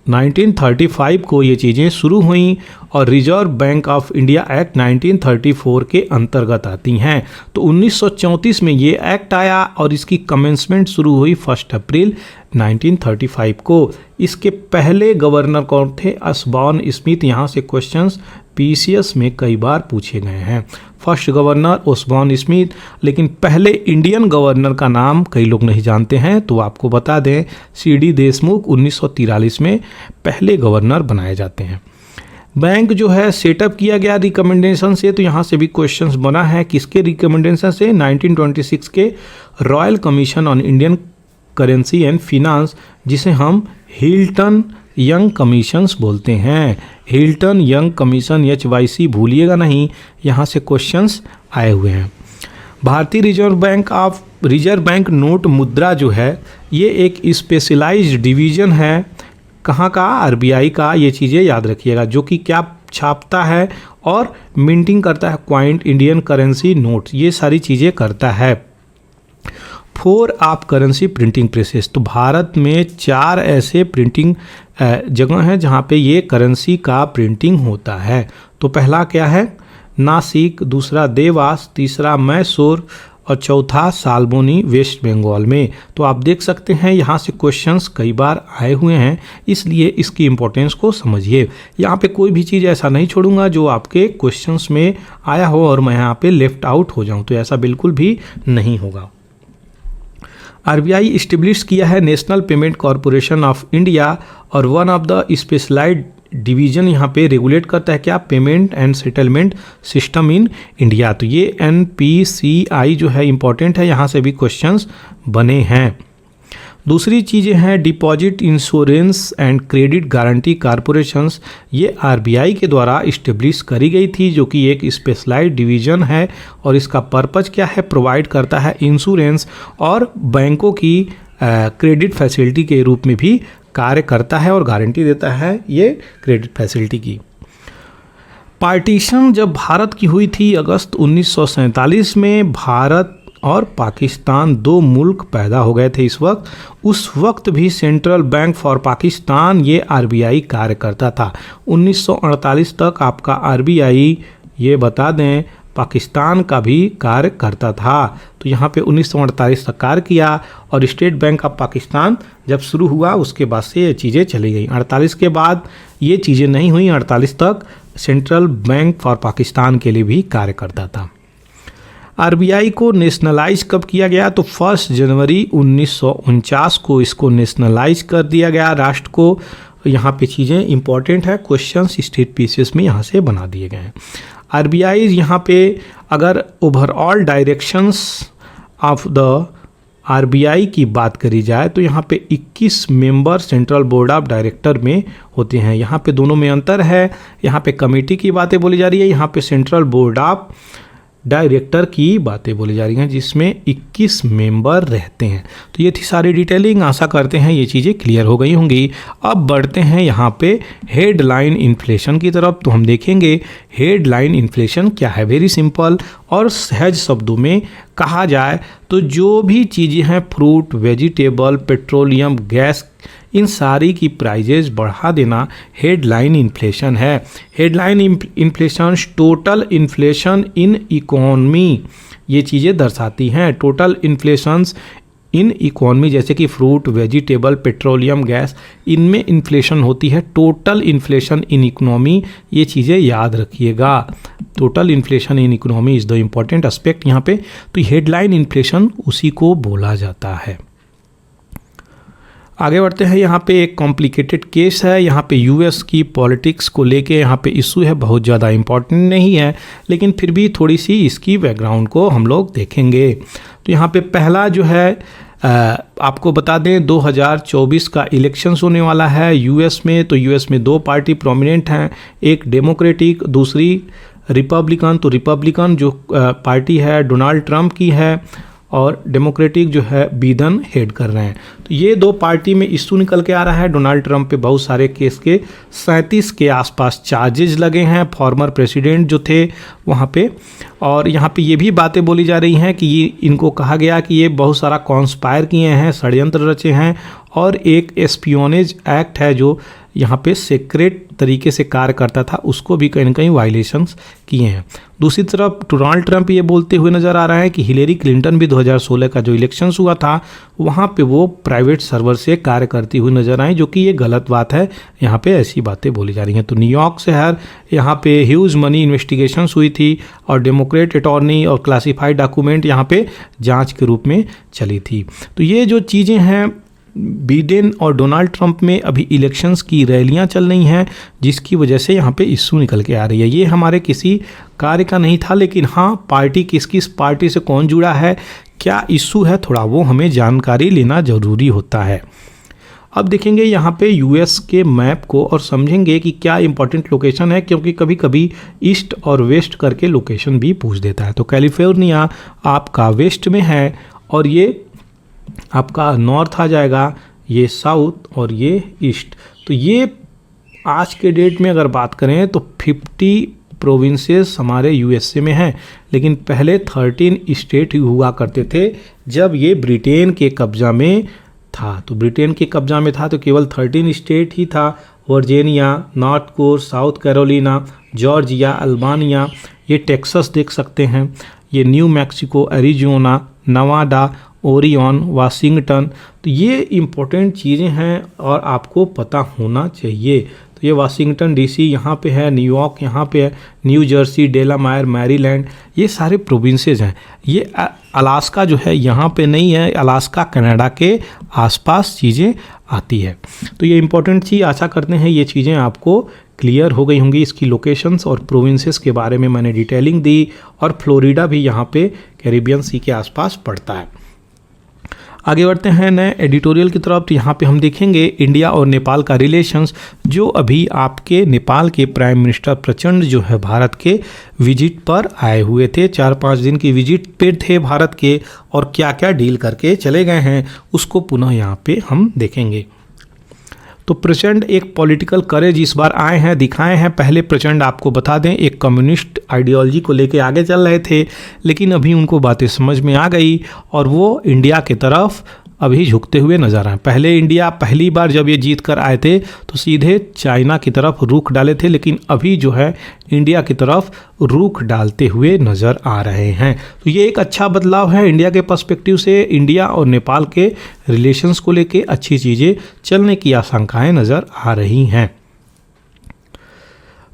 1935 को ये चीज़ें शुरू हुई और reserve Bank of India act 1934 के अंतर्गत आती हैं। तो 1934 में ये एक्ट आया और इसकी कमेंसमेंट शुरू हुई 1 अप्रैल 1935 को। इसके पहले गवर्नर कौन थे, असबॉर्न स्मिथ। यहाँ से क्वेश्चंस पीसीएस में कई बार पूछे गए हैं। फर्स्ट गवर्नर ओसबॉर्न स्मिथ, लेकिन पहले इंडियन गवर्नर का नाम कई लोग नहीं जानते हैं, तो आपको बता दें सीडी देशमुख 1943 में पहले गवर्नर बनाए जाते हैं। बैंक जो है सेटअप किया गया रिकमेंडेशन से, तो यहाँ से भी क्वेश्चंस बना है किसके रिकमेंडेशन से, 1926 के royal commission on Indian currency and finance, जिसे हम हिल्टन यंग कमीशंस बोलते हैं। हिल्टन यंग कमीशन HYC भूलिएगा नहीं, यहाँ से क्वेश्चंस आए हुए हैं। भारतीय रिजर्व बैंक नोट मुद्रा जो है ये एक स्पेशलाइज्ड डिवीज़न है, कहाँ का, आरबीआई का। ये चीज़ें याद रखिएगा, जो कि क्या छापता है और मिंटिंग करता है क्वाइंट, इंडियन करेंसी नोट्स, ये सारी चीज़ें करता है। 4 ऑफ करेंसी प्रिंटिंग प्रेसेस, तो भारत में 4 ऐसे प्रिंटिंग जगह हैं जहाँ पे ये करेंसी का प्रिंटिंग होता है। तो पहला क्या है, नासिक, दूसरा देवास, तीसरा मैसूर और चौथा साल्बोनी वेस्ट बंगाल में। तो आप देख सकते हैं यहाँ से क्वेश्चंस कई बार आए हुए हैं, इसलिए इसकी इम्पोर्टेंस को समझिए। यहाँ पे कोई भी चीज़ ऐसा नहीं छोड़ूंगा जो आपके क्वेश्चंस में आया हो और मैं यहाँ पे लेफ्ट आउट हो जाऊँ, तो ऐसा बिल्कुल भी नहीं होगा। आरबीआई इस्टेब्लिश किया है National Payment Corporation of India और one of the specialized division यहाँ पे रेगुलेट करता है क्या, payment and settlement system in India. तो ये NPCI जो है इंपॉर्टेंट है, यहाँ से भी क्वेश्चंस बने हैं। दूसरी चीज़ें हैं deposit insurance and credit guarantee corporations, ये आरबीआई के द्वारा इस्टेब्लिश करी गई थी, जो कि एक स्पेशलाइज्ड डिवीज़न है और इसका पर्पज़ क्या है, प्रोवाइड करता है इंश्योरेंस और बैंकों की क्रेडिट फैसिलिटी के रूप में भी कार्य करता है और गारंटी देता है ये क्रेडिट फैसिलिटी की। पार्टीशन जब भारत की हुई थी अगस्त 1947 में, भारत और पाकिस्तान दो मुल्क पैदा हो गए थे उस वक्त भी सेंट्रल बैंक फॉर पाकिस्तान ये आरबीआई कार्य करता था। 1948 तक आपका आरबीआई ये बता दें पाकिस्तान का भी कार्य करता था। तो यहाँ पे 1948 तक कार्य किया और स्टेट बैंक ऑफ पाकिस्तान जब शुरू हुआ उसके बाद से ये चीज़ें चली गई। 48 के बाद ये चीज़ें नहीं हुई। 48 तक सेंट्रल बैंक फॉर पाकिस्तान के लिए भी कार्य करता था। आरबीआई को नेशनलाइज कब किया गया? तो 1 जनवरी 1949 को इसको नेशनलाइज कर दिया गया राष्ट्र को। यहाँ पे चीज़ें इंपॉर्टेंट है, क्वेश्चंस स्टेट पीसेस में यहाँ से बना दिए गए हैं। आरबीआई यहाँ पे अगर overall directions of the RBI की बात करी जाए तो यहाँ पे 21 member central board of director में होते हैं। यहाँ पे दोनों में अंतर है, यहाँ पे कमेटी की बातें बोली जा रही है, यहाँ पे सेंट्रल बोर्ड ऑफ डायरेक्टर की बातें बोली जा रही हैं जिसमें 21 मेंबर रहते हैं। तो ये थी सारी डिटेलिंग, आशा करते हैं ये चीज़ें क्लियर हो गई होंगी। अब बढ़ते हैं यहाँ पे हेडलाइन इन्फ्लेशन की तरफ। तो हम देखेंगे हेडलाइन इन्फ्लेशन क्या है। वेरी सिंपल और सहज शब्दों में कहा जाए तो जो भी चीज़ें हैं फ्रूट, वेजिटेबल, पेट्रोलियम, गैस, इन सारी की प्राइजेज बढ़ा देना हेडलाइन इन्फ्लेशन है। Headline inflation total inflation in economy ये चीज़ें दर्शाती हैं। टोटल इन्फ्लेशंस इन इकोनॉमी जैसे कि फ्रूट, वेजिटेबल, पेट्रोलियम, गैस, इनमें इन्फ्लेशन होती है। टोटल इन्फ्लेशन इन इकोनॉमी ये चीज़ें याद रखिएगा। Total inflation in economy is the important aspect यहाँ पे। तो हेडलाइन इन्फ्लेशन उसी को बोला जाता है। आगे बढ़ते हैं। यहाँ पे एक कॉम्प्लिकेटेड केस है। यहाँ पे यूएस की पॉलिटिक्स को लेके यहाँ पे इशू है, बहुत ज़्यादा इम्पॉर्टेंट नहीं है लेकिन फिर भी थोड़ी सी इसकी बैकग्राउंड को हम लोग देखेंगे। तो यहाँ पे पहला जो है आपको बता दें 2024 का इलेक्शंस होने वाला है यूएस में। तो यूएस में दो पार्टी प्रोमिनेंट हैं, एक डेमोक्रेटिक, दूसरी रिपब्लिकन। तो रिपब्लिकन जो पार्टी है डोनाल्ड ट्रंप की है और डेमोक्रेटिक जो है बिडेन हेड कर रहे हैं। तो ये दो पार्टी में इशू निकल के आ रहा है। डोनाल्ड ट्रंप पे बहुत सारे केस के 37 के आसपास चार्जेस लगे हैं, फॉर्मर प्रेसिडेंट जो थे वहाँ पे। और यहाँ पे ये भी बातें बोली जा रही हैं कि ये इनको कहा गया कि ये बहुत सारा कॉन्स्पायर किए हैं, षड्यंत्र रचे हैं और एक एस्पियोनेज एक्ट है जो यहाँ पे सीक्रेट तरीके से कार्य करता था, उसको भी कहीं ना कहीं वायलेशंस किए हैं। दूसरी तरफ डोनाल्ड ट्रंप ये बोलते हुए नज़र आ रहा है कि हिलेरी क्लिंटन भी 2016 का जो इलेक्शंस हुआ था वहाँ पे वो प्राइवेट सर्वर से कार्य करती हुई नज़र आई, जो कि ये गलत बात है। यहाँ पे ऐसी बातें बोली जा रही हैं। तो न्यूयॉर्क शहर यहाँ पे ह्यूज मनी इन्वेस्टिगेशंस हुई थी और डेमोक्रेट अटॉर्नी और क्लासिफाइड डॉक्यूमेंट यहाँ पे जाँच के रूप में चली थी। तो ये जो चीज़ें हैं बिडेन और डोनाल्ड ट्रंप में अभी इलेक्शंस की रैलियां चल रही हैं जिसकी वजह से यहाँ पे इशू निकल के आ रही है। ये हमारे किसी कार्य का नहीं था लेकिन हाँ पार्टी किस किस पार्टी से कौन जुड़ा है, क्या इशू है, थोड़ा वो हमें जानकारी लेना ज़रूरी होता है। अब देखेंगे यहाँ पे यूएस के मैप को और समझेंगे कि क्या इंपॉर्टेंट लोकेशन है, क्योंकि कभी कभी ईस्ट और वेस्ट करके लोकेशन भी पूछ देता है। तो कैलिफोर्निया आपका वेस्ट में है और ये आपका नॉर्थ आ जाएगा, ये साउथ और ये ईस्ट। तो ये आज के डेट में अगर बात करें तो 50 प्रोविंसेस हमारे यूएसए में हैं, लेकिन पहले 13 स्टेट हुआ करते थे जब ये ब्रिटेन के कब्जा में था। तो ब्रिटेन के कब्जा में था तो केवल 13 स्टेट ही था, Virginia, north core, south Carolina, Georgia, Albania, ये टेक्सास देख सकते हैं, ये new Mexico, Arizona, Nevada, Orion, Washington. तो ये इम्पोर्टेंट चीज़ें हैं और आपको पता होना चाहिए। तो ये वाशिंगटन डीसी यहाँ पे है, न्यूयॉर्क यहाँ पे है, न्यू जर्सी, डेलामायर, मैरीलैंड, ये सारे प्रोविंसेस हैं। ये अलास्का जो है यहाँ पे नहीं है, अलास्का कनाडा के आसपास चीज़ें आती है। तो ये इम्पोर्टेंट चीज़, आशा करते हैं ये चीज़ें आपको क्लियर हो गई होंगी। इसकी लोकेशंस और प्रोविंसेस के बारे में मैंने डिटेलिंग दी और फ्लोरिडा भी यहाँ पे कैरिबियन सी के आसपास पड़ता है। आगे बढ़ते हैं नए एडिटोरियल की तरफ। तो यहाँ पे हम देखेंगे इंडिया और नेपाल का रिलेशंस, जो अभी आपके नेपाल के प्राइम मिनिस्टर प्रचंड जो है भारत के विजिट पर आए हुए थे, 4-5 दिन की विजिट पे थे भारत के, और क्या क्या डील करके चले गए हैं उसको पुनः यहाँ पे हम देखेंगे। तो प्रचंड एक पॉलिटिकल करेज इस बार आए हैं, दिखाए हैं। पहले प्रचंड आपको बता दें एक कम्युनिस्ट आइडियोलॉजी को लेके आगे चल रहे थे, लेकिन अभी उनको बातें समझ में आ गई और वो इंडिया की तरफ अभी झुकते हुए नजर आए। पहले इंडिया पहली बार जब ये जीत कर आए थे तो सीधे चाइना की तरफ रुख डाले थे, लेकिन अभी जो है इंडिया की तरफ रुख डालते हुए नज़र आ रहे हैं। तो ये एक अच्छा बदलाव है इंडिया के पर्सपेक्टिव से। इंडिया और नेपाल के रिलेशंस को लेके अच्छी चीज़ें चलने की आशंकाएं नज़र आ रही हैं।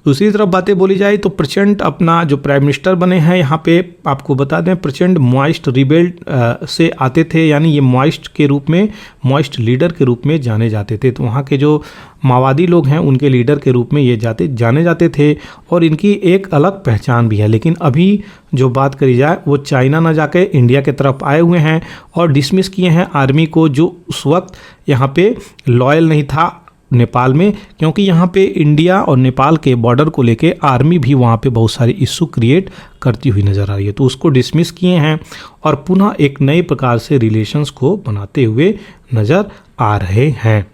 दूसरी तरफ बातें बोली जाए तो प्रचंड अपना जो प्राइम मिनिस्टर बने हैं, यहाँ पे आपको बता दें प्रचंड मॉइस्ट रिबेल्ट से आते थे, यानी ये मॉइस्ट के रूप में, मॉइस्ट लीडर के रूप में जाने जाते थे। तो वहाँ के जो माओवादी लोग हैं उनके लीडर के रूप में ये जाने जाते थे और इनकी एक अलग पहचान भी है। लेकिन अभी जो बात करी जाए वो चाइना ना जाके इंडिया के तरफ आए हुए हैं और डिसमिस किए हैं आर्मी को, जो उस वक्त यहाँ पे लॉयल नहीं था नेपाल में, क्योंकि यहाँ पे इंडिया और नेपाल के बॉर्डर को लेके आर्मी भी वहाँ पे बहुत सारे इशू क्रिएट करती हुई नज़र आ रही है। तो उसको डिसमिस किए हैं और पुनः एक नए प्रकार से रिलेशंस को बनाते हुए नज़र आ रहे हैं।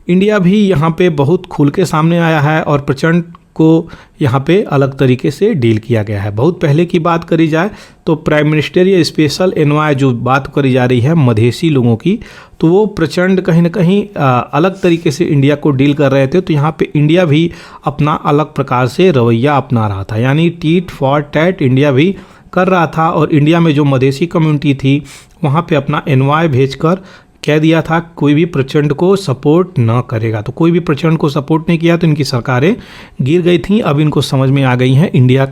इंडिया भी यहाँ पे बहुत खुल के सामने आया है और प्रचंड को यहाँ पे अलग तरीके से डील किया गया है। बहुत पहले की बात करी जाए तो प्राइम मिनिस्टर या स्पेशल एनवाय जो बात करी जा रही है मधेसी लोगों की, तो वो प्रचंड कहीं ना कहीं अलग तरीके से इंडिया को डील कर रहे थे। तो यहाँ पे इंडिया भी अपना अलग प्रकार से रवैया अपना रहा था, यानी टीट फॉर टैट इंडिया भी कर रहा था। और इंडिया में जो मधेसी कम्युनिटी थी वहाँ पे अपना एनवाय भेजकर कह दिया था कोई भी प्रचंड को सपोर्ट ना करेगा। तो कोई भी प्रचंड को सपोर्ट नहीं किया तो इनकी सरकारें गिर गई थी। अब इनको समझ में आ गई है इंडिया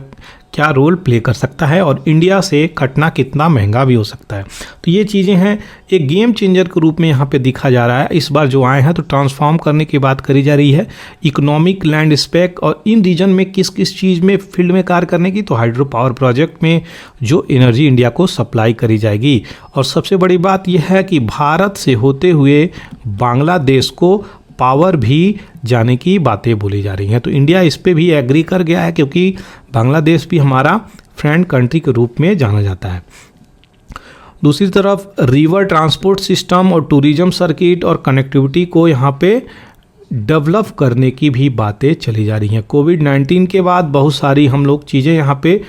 क्या रोल प्ले कर सकता है और इंडिया से कटना कितना महंगा भी हो सकता है। तो ये चीज़ें हैं, एक गेम चेंजर के रूप में यहाँ पे दिखा जा रहा है। इस बार जो आए हैं तो ट्रांसफॉर्म करने की बात करी जा रही है, इकोनॉमिक, लैंड स्पेक और इन रीजन में किस किस चीज़ में फील्ड में कार्य करने की। तो हाइड्रो पावर प्रोजेक्ट में जो एनर्जी इंडिया को सप्लाई करी जाएगी। और सबसे बड़ी बात यह है कि भारत से होते हुए बांग्लादेश को पावर भी जाने की बातें बोली जा रही हैं। तो इंडिया इस पे भी एग्री कर गया है, क्योंकि बांग्लादेश भी हमारा फ्रेंड कंट्री के रूप में जाना जाता है। दूसरी तरफ रिवर ट्रांसपोर्ट सिस्टम और टूरिज्म सर्किट और कनेक्टिविटी को यहाँ पे डेवलप करने की भी बातें चली जा रही हैं। कोविड-19 के बाद बहुत सारी हम लोग चीज़ें यहाँ पे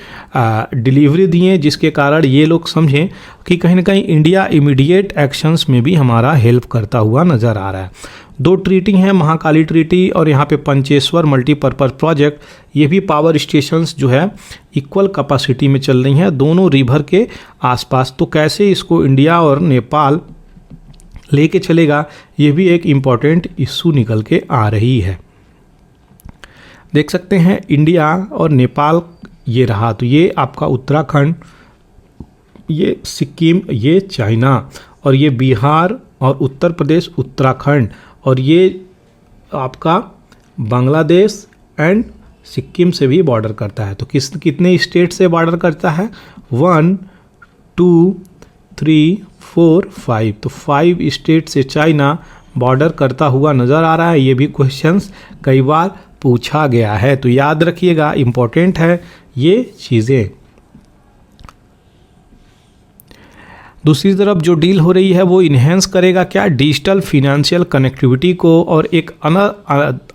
डिलीवरी दिए, जिसके कारण ये लोग समझें कि कहीं ना कहीं इंडिया इमीडिएट एक्शंस में भी हमारा हेल्प करता हुआ नज़र आ रहा है। 2 ट्रीटी हैं, महाकाली ट्रीटी और यहाँ पे पंचेश्वर मल्टीपर्पज़ प्रोजेक्ट। ये भी पावर स्टेशंस जो है इक्वल कैपेसिटी में चल रही हैं दोनों रिवर के आसपास। तो कैसे इसको इंडिया और नेपाल लेके चलेगा, ये भी एक इम्पॉर्टेंट इशू निकल के आ रही है। देख सकते हैं इंडिया और नेपाल ये रहा, तो ये आपका उत्तराखंड, ये सिक्किम, ये चाइना और ये बिहार और उत्तर प्रदेश, उत्तराखंड और ये आपका बांग्लादेश एंड सिक्किम से भी बॉर्डर करता है। तो कितने स्टेट से बॉर्डर करता है? 1 2 3 4 5। तो 5 स्टेट से चाइना बॉर्डर करता हुआ नज़र आ रहा है। ये भी क्वेश्चंस कई बार पूछा गया है, तो याद रखिएगा, इम्पोर्टेंट है ये चीज़ें। दूसरी तरफ जो डील हो रही है वो इन्हेंस करेगा क्या? डिजिटल फिनेंशियल कनेक्टिविटी को और एक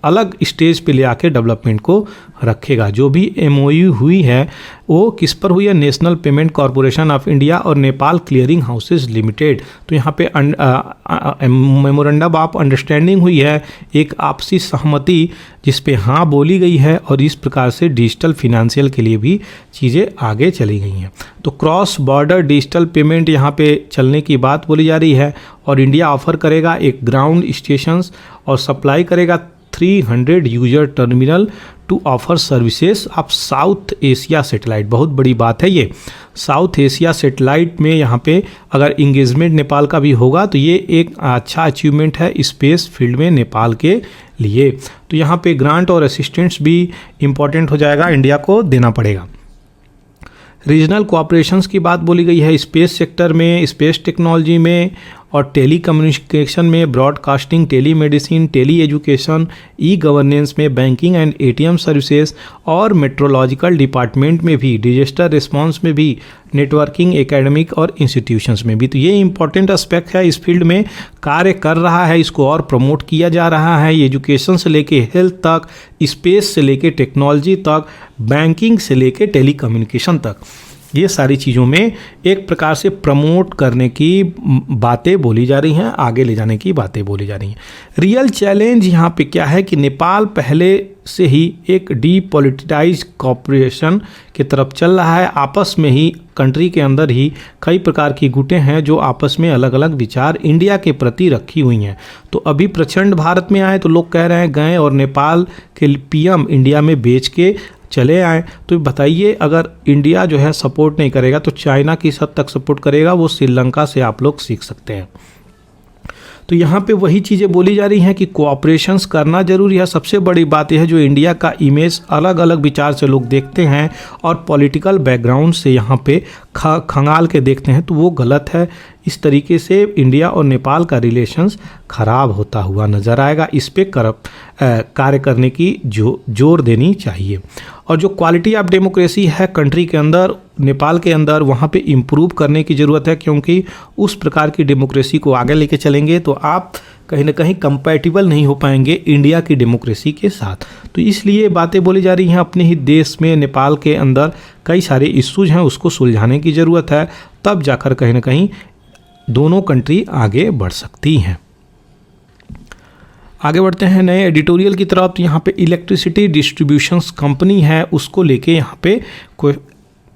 अलग स्टेज पे ले आके डेवलपमेंट को रखेगा। जो भी MOU हुई है वो किस पर हुई है? National Payment Corporation of India और नेपाल क्लियरिंग हाउसेज लिमिटेड। तो यहाँ पे मेमोरेंडम ऑफ अंडरस्टैंडिंग हुई है, एक आपसी सहमति जिस पे हाँ बोली गई है और इस प्रकार से डिजिटल फिनेंशियल के लिए भी चीज़ें आगे चली गई हैं। तो क्रॉस बॉर्डर डिजिटल पेमेंट यहाँ पे चलने की बात बोली जा रही है और इंडिया ऑफर करेगा एक ग्राउंड स्टेशंस और सप्लाई करेगा 300 user terminal to offer services of South Asia satellite. बहुत बड़ी बात है ये, साउथ एशिया सैटेलाइट में यहाँ पे अगर इंगेजमेंट नेपाल का भी होगा तो ये एक अच्छा अचीवमेंट है स्पेस फील्ड में नेपाल के लिए। तो यहाँ पे ग्रांट और असिस्टेंस भी इम्पॉर्टेंट हो जाएगा, इंडिया को देना पड़ेगा। रीजनल कोऑपरेशंस की बात बोली गई है स्पेस सेक्टर में, स्पेस टेक्नोलॉजी में और टेली कम्युनिकेशन में, broadcasting, telemedicine, tele education, e governance में, बैंकिंग एंड एटीएम सर्विसेज और मेट्रोलॉजिकल डिपार्टमेंट में भी, डिजास्टर रिस्पांस में भी, नेटवर्किंग, एकेडमिक और इंस्टीट्यूशंस में भी। तो ये इंपॉर्टेंट एस्पेक्ट है, इस फील्ड में कार्य कर रहा है, इसको और प्रमोट किया जा रहा है। एजुकेशन से लेके हेल्थ तक, स्पेस से लेके टेक्नोलॉजी तक, बैंकिंग से लेके टेली कम्युनिकेशन तक, ये सारी चीज़ों में एक प्रकार से प्रमोट करने की बातें बोली जा रही हैं, आगे ले जाने की बातें बोली जा रही हैं। रियल चैलेंज यहाँ पे क्या है कि नेपाल पहले से ही एक डीपोलिटिकाइज कॉपरेशन की तरफ चल रहा है। आपस में ही कंट्री के अंदर ही कई प्रकार की गुटें हैं जो आपस में अलग अलग विचार इंडिया के प्रति रखी हुई हैं। तो अभी प्रचंड भारत में आए तो लोग कह रहे हैं गए और नेपाल के पीएम इंडिया में बेच के चले आए। तो बताइए, अगर इंडिया जो है सपोर्ट नहीं करेगा तो चाइना किस हद तक सपोर्ट करेगा, वो श्रीलंका से आप लोग सीख सकते हैं। तो यहाँ पे वही चीज़ें बोली जा रही हैं कि कोऑपरेशंस करना जरूरी है। सबसे बड़ी बात यह है जो इंडिया का इमेज अलग अलग विचार से लोग देखते हैं और पॉलिटिकल बैकग्राउंड से यहाँ पे खंगाल के देखते हैं, तो वो गलत है। इस तरीके से इंडिया और नेपाल का रिलेशंस खराब होता हुआ नज़र आएगा। इस पे कार्य करने की जोर देनी चाहिए। और जो क्वालिटी ऑफ डेमोक्रेसी है कंट्री के अंदर, नेपाल के अंदर, वहाँ पे इम्प्रूव करने की ज़रूरत है, क्योंकि उस प्रकार की डेमोक्रेसी को आगे लेके चलेंगे तो आप कहीं ना कहीं कंपैटिबल नहीं हो पाएंगे इंडिया की डेमोक्रेसी के साथ। तो इसलिए बातें बोली जा रही हैं, अपने ही देश में नेपाल के अंदर कई सारे इश्यूज हैं, उसको सुलझाने की ज़रूरत है, तब जाकर कहीं ना कहीं दोनों कंट्री आगे बढ़ सकती हैं। आगे बढ़ते हैं नए एडिटोरियल की तरफ। तो यहाँ पे इलेक्ट्रिसिटी डिस्ट्रीब्यूशंस कंपनी है, उसको लेके यहाँ पे कोई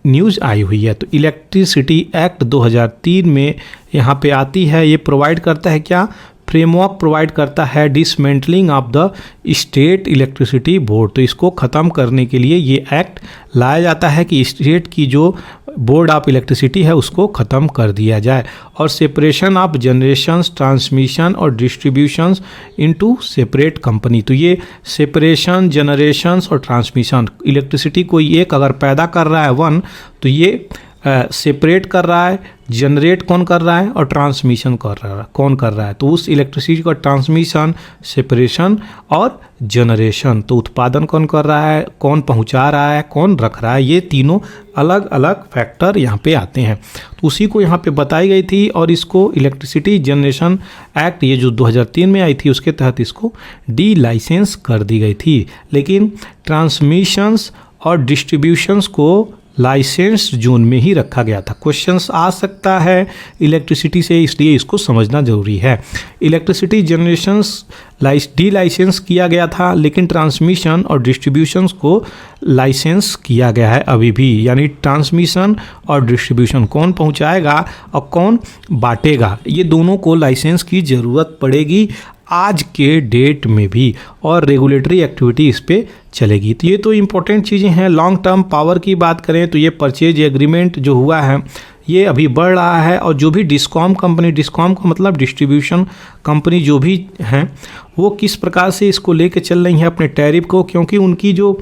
न्यूज़ आई हुई है। तो इलेक्ट्रिसिटी एक्ट 2003 में यहाँ पे आती है। ये प्रोवाइड करता है क्या, फ्रेमवर्क प्रोवाइड करता है dismantling of the state electricity board. तो इसको ख़त्म करने के लिए ये एक्ट लाया जाता है कि स्टेट की जो बोर्ड ऑफ इलेक्ट्रिसिटी है उसको ख़त्म कर दिया जाए, और सेपरेशन ऑफ जनरेशंस, ट्रांसमिशन और डिस्ट्रीब्यूशंस इनटू सेपरेट कंपनी। तो ये सेपरेशन, जनरेशंस और ट्रांसमिशन, इलेक्ट्रिसिटी कोई एक अगर पैदा कर रहा है वन, तो ये सेपरेट कर रहा है, जनरेट कौन कर रहा है और ट्रांसमिशन कौन कर रहा है। तो उस इलेक्ट्रिसिटी का ट्रांसमिशन, सेपरेशन और जनरेशन, तो उत्पादन कौन कर रहा है, कौन पहुंचा रहा है, कौन रख रहा है, ये तीनों अलग अलग फैक्टर यहाँ पे आते हैं। तो उसी को यहाँ पे बताई गई थी, और इसको इलेक्ट्रिसिटी जनरेशन एक्ट ये जो 2003 में आई थी उसके तहत इसको डी लाइसेंस कर दी गई थी। लेकिन ट्रांसमिशंस और डिस्ट्रीब्यूशंस को लाइसेंस जोन में ही रखा गया था। क्वेश्चंस आ सकता है इलेक्ट्रिसिटी से, इसलिए इसको समझना जरूरी है। इलेक्ट्रिसिटी जनरेशंस डी लाइसेंस किया गया था, लेकिन ट्रांसमिशन और डिस्ट्रीब्यूशंस को लाइसेंस किया गया है अभी भी। यानी ट्रांसमिशन और डिस्ट्रीब्यूशन कौन पहुंचाएगा और कौन बांटेगा, ये दोनों को लाइसेंस की ज़रूरत पड़ेगी आज के डेट में भी, और रेगुलेटरी एक्टिविटी इस पे चलेगी। तो ये तो इम्पोर्टेंट चीज़ें हैं। लॉन्ग टर्म पावर की बात करें तो ये परचेज एग्रीमेंट जो हुआ है ये अभी बढ़ रहा है, और जो भी डिस्कॉम कंपनी, डिस्कॉम का मतलब डिस्ट्रीब्यूशन कंपनी जो भी हैं, वो किस प्रकार से इसको लेके चल रही हैं अपने टैरिफ को, क्योंकि उनकी जो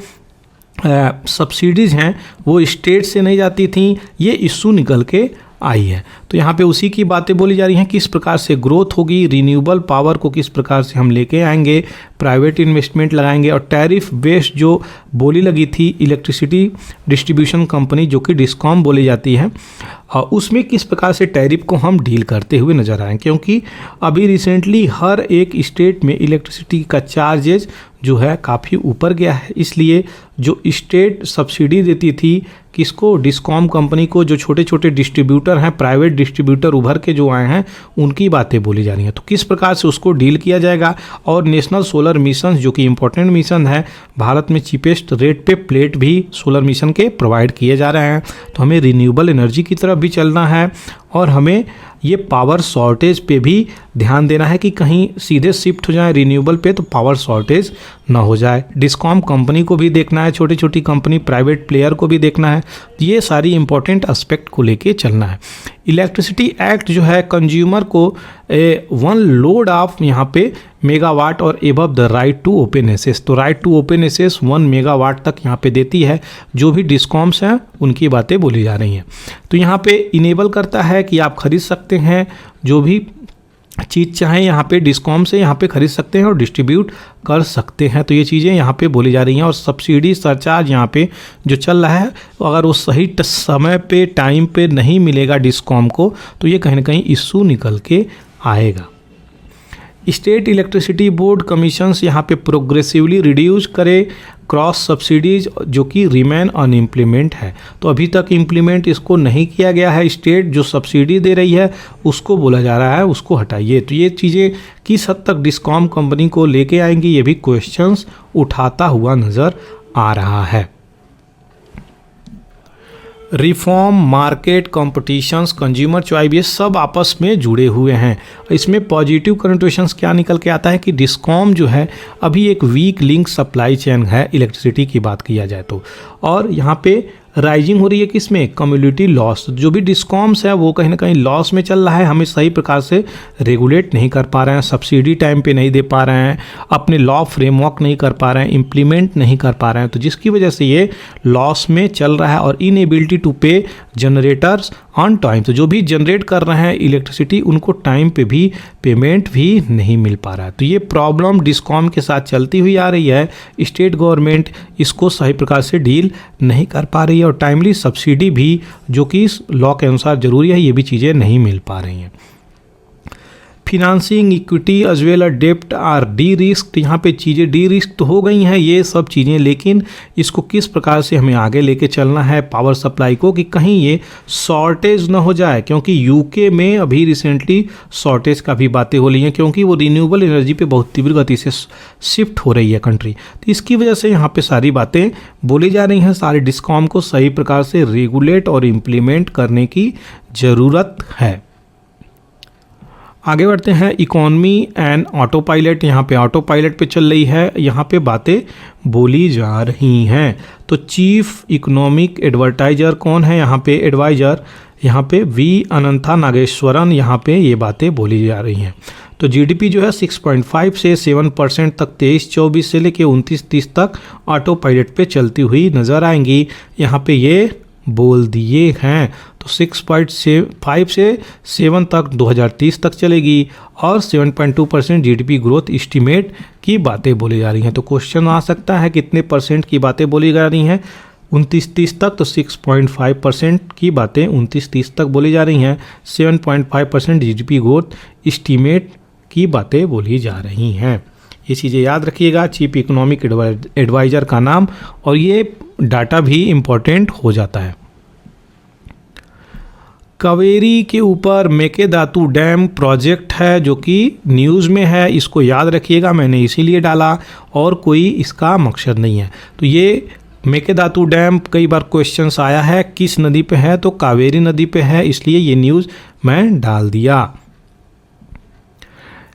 सब्सिडीज़ हैं वो स्टेट से नहीं जाती थी, ये इशू निकल के आई है। तो यहाँ पे उसी की बातें बोली जा रही हैं, किस प्रकार से ग्रोथ होगी, रिन्यूएबल पावर को किस प्रकार से हम लेके आएंगे, प्राइवेट इन्वेस्टमेंट लगाएंगे, और टैरिफ बेस्ड जो बोली लगी थी इलेक्ट्रिसिटी डिस्ट्रीब्यूशन कंपनी जो कि डिस्कॉम बोली जाती है, उसमें किस प्रकार से टैरिफ को हम डील करते हुए नज़र आएँ। क्योंकि अभी रिसेंटली हर एक स्टेट में इलेक्ट्रिसिटी का चार्जेज जो है काफ़ी ऊपर गया है, इसलिए जो स्टेट सब्सिडी देती थी किसको, डिस्कॉम कंपनी को, जो छोटे छोटे डिस्ट्रीब्यूटर हैं, प्राइवेट डिस्ट्रीब्यूटर उभर के जो आए हैं, उनकी बातें बोली जा रही हैं। तो किस प्रकार से उसको डील किया जाएगा, और नेशनल सोलर मिशन जो कि इम्पोर्टेंट मिशन है, भारत में चीपेस्ट रेट पे प्लेट भी सोलर मिशन के प्रोवाइड किए जा रहे हैं। तो हमें रिन्यूएबल एनर्जी की तरफ भी चलना है, और हमें ये पावर शॉर्टेज पे भी ध्यान देना है कि कहीं सीधे शिफ्ट हो जाए रिन्यूएबल पे तो पावर शॉर्टेज ना हो जाए। डिस्कॉम कंपनी को भी देखना है, छोटी छोटी कंपनी, प्राइवेट प्लेयर को भी देखना है। ये सारी इंपॉर्टेंट एस्पेक्ट को लेके चलना है। इलेक्ट्रिसिटी एक्ट जो है कंज्यूमर को 1 लोड ऑफ यहाँ पे मेगावाट और above the right to open access, तो right to open access 1 megawatt तक यहाँ पे देती है। जो भी डिस्कॉम्स हैं उनकी बातें बोली जा रही हैं। तो यहाँ पे इनेबल करता है कि आप खरीद सकते हैं जो भी चीज़ चाहें यहाँ पे डिस्कॉम से यहाँ पे खरीद सकते हैं और डिस्ट्रीब्यूट कर सकते हैं। तो ये चीज़ें यहाँ पे बोली जा रही हैं। और सब्सिडी सरचार्ज यहाँ पे जो चल रहा है, अगर वो सही समय पे टाइम पे नहीं मिलेगा डिस्कॉम को, तो ये कहीं ना कहीं इशू निकल के आएगा। स्टेट इलेक्ट्रिसिटी बोर्ड कमीशंस यहाँ पे प्रोग्रेसिवली रिड्यूस करे क्रॉस सब्सिडीज जो कि रिमेन अनइम्प्लीमेंट है। तो अभी तक इम्प्लीमेंट इसको नहीं किया गया है। स्टेट जो सब्सिडी दे रही है उसको बोला जा रहा है उसको हटाइए। तो ये चीज़ें किस हद तक डिस्कॉम कंपनी को लेके आएंगी, ये भी क्वेश्चंस उठाता हुआ नज़र आ रहा है। Reform, market, competitions, consumer choice, ये सब आपस में जुड़े हुए हैं। इसमें पॉजिटिव कनोटेशंस क्या निकल के आता है कि डिस्कॉम जो है अभी एक वीक लिंक सप्लाई चेन है इलेक्ट्रिसिटी की बात किया जाए तो। और यहाँ पे राइजिंग हो रही है किसमें, कम्युनिटी लॉस। जो भी डिस्कॉम्स है वो कहीं ना कहीं लॉस में चल रहा है, हमें सही प्रकार से रेगुलेट नहीं कर पा रहे हैं, सब्सिडी टाइम पे नहीं दे पा रहे हैं, अपने लॉ फ्रेमवर्क नहीं कर पा रहे हैं, इम्प्लीमेंट नहीं कर पा रहे हैं, तो जिसकी वजह से ये लॉस में चल रहा है। और इनएबिलिटी टू पे जनरेटर्स ऑन टाइम, तो जो भी जनरेट कर रहे हैं इलेक्ट्रिसिटी उनको टाइम पे भी पेमेंट भी नहीं मिल पा रहा है। तो ये प्रॉब्लम डिस्कॉम के साथ चलती हुई आ रही है। स्टेट गवर्नमेंट इसको सही प्रकार से डील नहीं कर पा रही है और टाइमली सब्सिडी भी जो कि इस लॉ के अनुसार जरूरी है, ये भी चीज़ें नहीं मिल पा रही हैं। Financing, equity as well as डेप्ट आर डी रिस्क, यहाँ पे चीज़ें डी रिस्क तो हो गई हैं ये सब चीज़ें, लेकिन इसको किस प्रकार से हमें आगे लेके चलना है पावर सप्लाई को कि कहीं ये शॉर्टेज ना हो जाए। क्योंकि यूके में अभी रिसेंटली शॉर्टेज का भी बातें हो रही हैं क्योंकि वो रिन्यूएबल एनर्जी पे बहुत तीव्र गति से शिफ्ट हो रही है कंट्री। तो इसकी वजह से यहाँ पे सारी बातें बोली जा रही हैं। सारे डिस्कॉम को सही प्रकार से रेगुलेट और इम्प्लीमेंट करने की ज़रूरत है। आगे बढ़ते हैं, इकोनॉमी एंड ऑटो पायलट। यहाँ पे ऑटो पायलट पे चल रही है, यहाँ पे बातें बोली जा रही हैं। तो चीफ इकोनॉमिक एडवर्टाइजर कौन है यहाँ पे, एडवाइजर यहाँ पे वी अनंता नागेश्वरन, यहाँ पे ये बातें बोली जा रही हैं। तो जीडीपी जो है 6.5 से 7% तक 23-24 से लेके 29-30 तक ऑटो पायलट पे चलती हुई नज़र आएंगी, यहाँ पे ये बोल दिए हैं। तो 6.5 से 7 तक 2030 तक चलेगी और 7.2% जीडीपी ग्रोथ एस्टीमेट की बातें बोली जा रही हैं। तो क्वेश्चन आ सकता है कितने परसेंट की बातें बोली जा रही हैं 29-30 तक, तो 6.5% की बातें 29-30 तक बोली जा रही हैं। 7.5% जीडीपी ग्रोथ एस्टीमेट की बातें बोली जा रही हैं। ये चीज़ें याद रखिएगा, चीफ इकोनॉमिक एडवाइज़र का नाम, और ये डाटा भी इम्पोर्टेंट हो जाता है। कावेरी के ऊपर मेकेदातु डैम प्रोजेक्ट है जो कि न्यूज़ में है, इसको याद रखिएगा, मैंने इसीलिए डाला और कोई इसका मकसद नहीं है। तो ये मेकेदातु डैम कई बार क्वेश्चंस आया है, किस नदी पे है, तो कावेरी नदी पे है, इसलिए ये न्यूज़ मैं डाल दिया।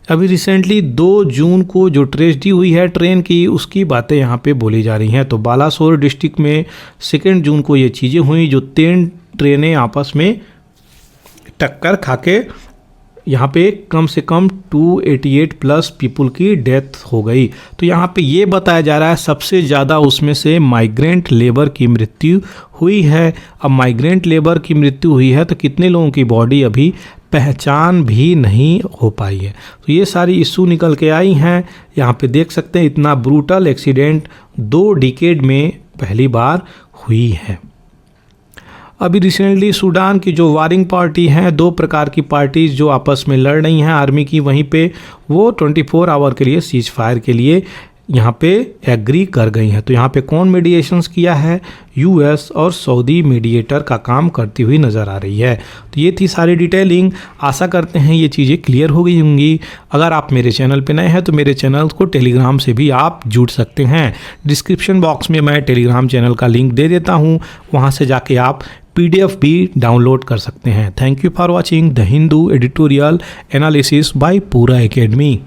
अभी रिसेंटली 2 जून को जो ट्रेजेडी हुई है ट्रेन की, उसकी बातें यहाँ पे बोली जा रही हैं। तो बालासोर डिस्ट्रिक्ट में 2 जून को ये चीज़ें हुई जो 3 ट्रेनें आपस में टक्कर खाके यहाँ पे कम से कम 288 प्लस पीपल की डेथ हो गई। तो यहाँ पे ये बताया जा रहा है सबसे ज़्यादा उसमें से माइग्रेंट लेबर की मृत्यु हुई है। अब माइग्रेंट लेबर की मृत्यु हुई है तो कितने लोगों की बॉडी अभी पहचान भी नहीं हो पाई है। तो ये सारी इशू निकल के आई हैं। यहाँ पे देख सकते हैं इतना ब्रूटल एक्सीडेंट 2 डिकेड में पहली बार हुई है। अभी रिसेंटली सूडान की जो वारिंग पार्टी हैं, 2 प्रकार की पार्टीज जो आपस में लड़ रही हैं आर्मी की, वहीं पे वो 24 आवर के लिए सीज फायर के लिए यहाँ पे एग्री कर गई हैं। तो यहाँ पे कौन मीडिएशंस किया है, यूएस और सऊदी मीडिएटर का काम करती हुई नज़र आ रही है। तो ये थी सारी डिटेलिंग, आशा करते हैं ये चीज़ें क्लियर हो गई होंगी। अगर आप मेरे चैनल पे नए हैं तो मेरे चैनल को टेलीग्राम से भी आप जुड़ सकते हैं। डिस्क्रिप्शन बॉक्स में मैं टेलीग्राम चैनल का लिंक दे देता हूँ, वहाँ से जाके आप PDF भी डाउनलोड कर सकते हैं। Thank you for watching the Hindu editorial analysis bye पूरा एकेडमी।